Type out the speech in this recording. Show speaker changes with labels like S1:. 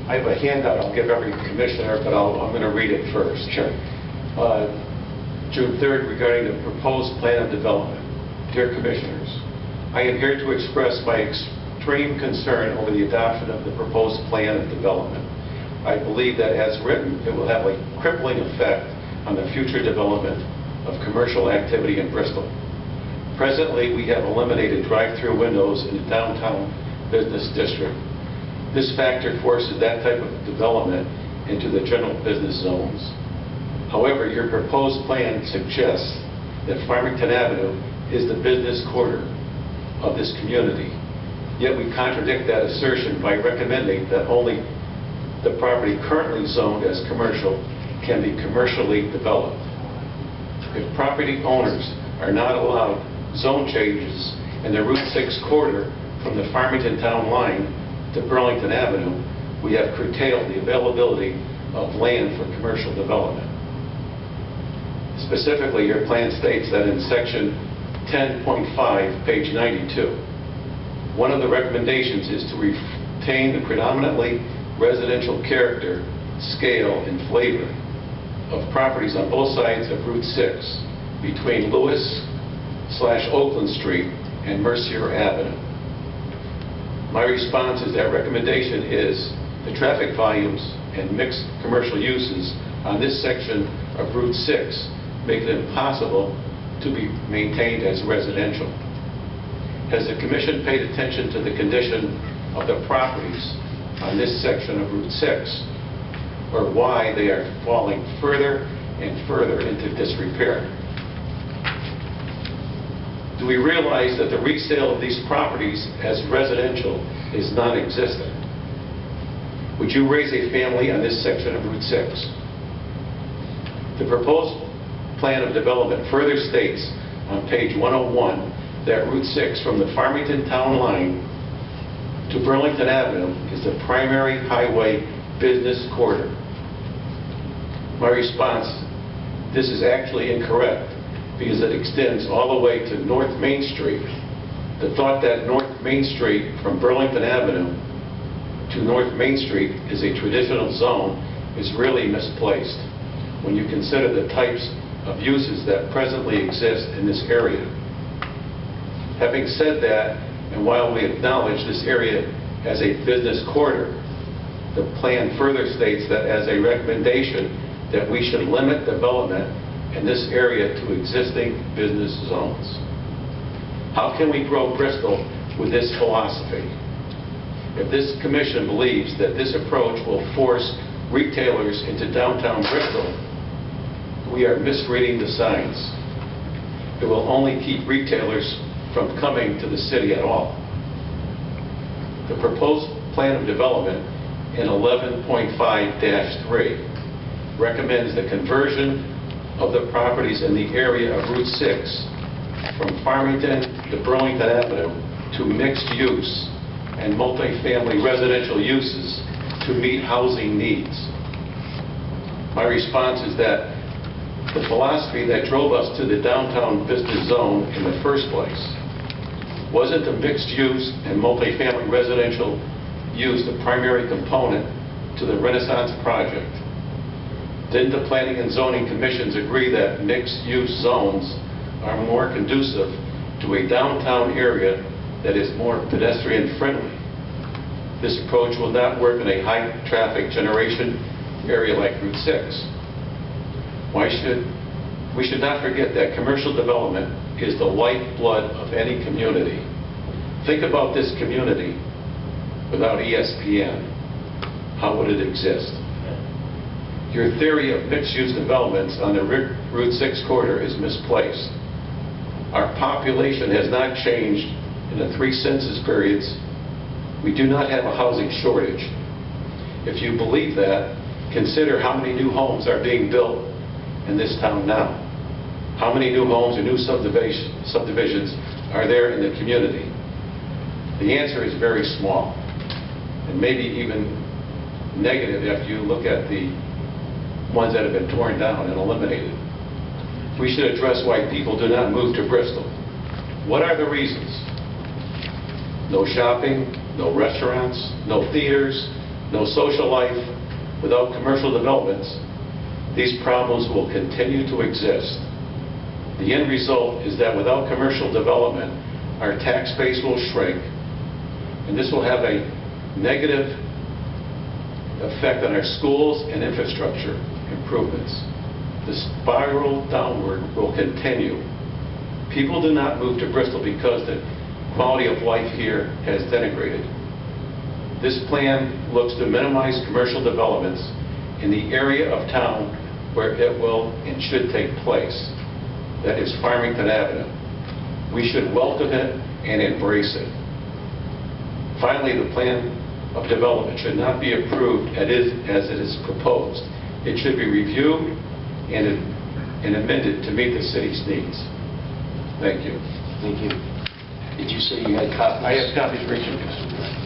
S1: I have a handout I'll give every commissioner, but I'm going to read it first.
S2: Sure.
S1: June 3rd, regarding the proposed plan of development. Dear Commissioners, I am here to express my extreme concern over the adoption of the proposed plan of development. I believe that as written, it will have a crippling effect on the future development of commercial activity in Bristol. Presently, we have eliminated drive-through windows in the downtown business district. This factor forces that type of development into the general business zones. However, your proposed plan suggests that Farmington Avenue is the business quarter of this community. Yet we contradict that assertion by recommending that only the property currently zoned as commercial can be commercially developed. If property owners are not allowed zone changes in the Route 6 corridor from the Farmington town line to Burlington Avenue, we have curtailed the availability of land for commercial development. Specifically, your plan states that in section 10.5, page 92, one of the recommendations is to retain the predominantly residential character, scale, and flavor of properties on both sides of Route 6 between Lewis/Oakland Street and Mercier Avenue. My response is that recommendation is the traffic volumes and mixed commercial uses on this section of Route 6 make it impossible to be maintained as residential. Has the Commission paid attention to the condition of the properties on this section of Route 6, or why they are falling further and further into disrepair? Do we realize that the resale of these properties as residential is non-existent? Would you raise a family on this section of Route 6? The proposed plan of development further states on page 101 that Route 6 from the Farmington town line to Burlington Avenue is the primary highway business corridor. My response, this is actually incorrect, because it extends all the way to North Main Street. The thought that North Main Street from Burlington Avenue to North Main Street is a traditional zone is really misplaced when you consider the types of uses that presently exist in this area. Having said that, and while we acknowledge this area as a business corridor, the plan further states that as a recommendation that we should limit development in this area to existing business zones. How can we grow Bristol with this philosophy? If this Commission believes that this approach will force retailers into downtown Bristol, we are misreading the signs. It will only keep retailers from coming to the city at all. The proposed plan of development in 11.5-3 recommends the conversion of the properties in the area of Route 6 from Farmington to Burlington Avenue to mixed use and multifamily residential uses to meet housing needs. My response is that the philosophy that drove us to the downtown business zone in the first place wasn't the mixed use and multifamily residential use the primary component to the Renaissance project. Didn't the Planning and Zoning Commissions agree that mixed-use zones are more conducive to a downtown area that is more pedestrian-friendly? This approach will not work in a high-traffic generation area like Route 6. We should not forget that commercial development is the lifeblood of any community. Think about this community without ESPN. How would it exist? Your theory of mixed-use developments on the Route 6 corridor is misplaced. Our population has not changed in the 3 census periods. We do not have a housing shortage. If you believe that, consider how many new homes are being built in this town now. How many new homes or new subdivisions are there in the community? The answer is very small, and maybe even negative if you look at the ones that have been torn down and eliminated. We should address why people do not move to Bristol. What are the reasons? No shopping, no restaurants, no theaters, no social life, without commercial developments, these problems will continue to exist. The end result is that without commercial development, our tax base will shrink, and this will have a negative effect on our schools and infrastructure improvements. The spiral downward will continue. People do not move to Bristol because the quality of life here has denigrated. This plan looks to minimize commercial developments in the area of town where it will and should take place. That is Farmington Avenue. We should welcome it and embrace it. Finally, the plan of development should not be approved as it is proposed. It should be reviewed and amended to meet the city's needs. Thank you.
S2: Thank you. Did you say you had copies?
S1: I have copies for each of you.